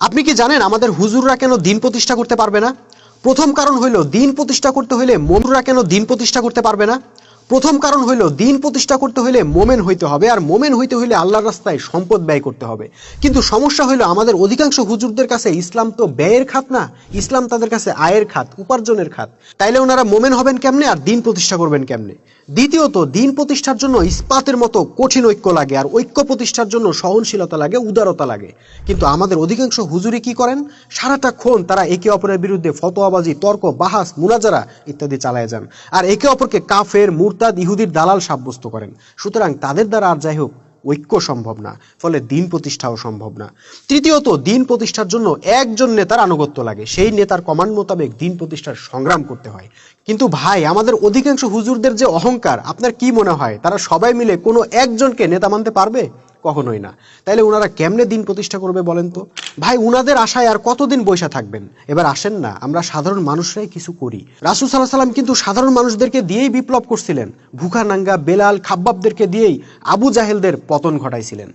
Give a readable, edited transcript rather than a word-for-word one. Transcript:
আপনি কি জানেন আমাদের হুজুররা কেন দিন প্রতিষ্ঠা করতে পারবে না? প্রথম কারণ হইল দিন প্রতিষ্ঠা করতে হইলে মোমেনরা কেন দিন প্রতিষ্ঠা করতে পারবে না? প্রথম কারণ হইল দিন প্রতিষ্ঠা করতে হইলে মোমেন হইতে হবে, আর মোমেন হইতে হইলে আল্লাহর রাস্তায় সম্পদ ব্যয় করতে হবে। কিন্তু সমস্যা হইল আমাদের অধিকাংশ হুজুরদের কাছে ইসলাম তো ব্যয়ের খাত না, ইসলাম তাদের কাছে আয়ের খাত, উপার্জনের খাত। তাইলে ওনারা মোমেন হবেন কেমনে আর দিন প্রতিষ্ঠা করবেন কেমনে? দ্বিতীয়ত, দিন প্রতিষ্ঠার জন্য ইস্পাতের মতো কঠিন ঐক্য লাগে, আর ঐক্য প্রতিষ্ঠার জন্য সহনশীলতা লাগে, উদারতা লাগে। কিন্তু আমাদের অধিকাংশ হুজুরি কি করেন? সারাটাক্ষণ তারা একে অপরের বিরুদ্ধে ফতোয়াবাজি, তর্ক, বাহাস, মুনাজারা ইত্যাদি চালায় যান, আর একে অপরকে কাফের, মুরতাদ, ইহুদির দালাল সাব্যস্ত করেন। সুতরাং তাদের দ্বারা আর যাই হোক ঐক্য সম্ভব না, ফলে দিন প্রতিষ্ঠাও সম্ভব না। তৃতীয়ত, দিন প্রতিষ্ঠার জন্য একজন নেতার আনুগত্য লাগে, সেই নেতার কমান্ড মোতাবেক দিন প্রতিষ্ঠার সংগ্রাম করতে হয়। কিন্তু ভাই, আমাদের অধিকাংশ হুজুরদের যে অহংকার, আপনার কি মনে হয় তারা সবাই মিলে কোনো একজনকে নেতা মানতে পারবে? কখনোই না। তাইলে ওনারা কেমনে দিন প্রতিষ্ঠা করবে বলেন তো? ভাই, উনাদের আশায় আর কতদিন বৈশা থাকবেন? এবার আসেন না আমরা সাধারণ মানুষরাই কিছু করি। রাসূল সাল্লাল্লাহু আলাইহি ওয়াসাল্লাম কিন্তু সাধারণ মানুষদেরকে দিয়েই বিপ্লব করছিলেন। ভুখা নাঙ্গা বেলাল, খাব্বাবদেরকে দিয়েই আবু জাহেলদের পতন ঘটাইছিলেন।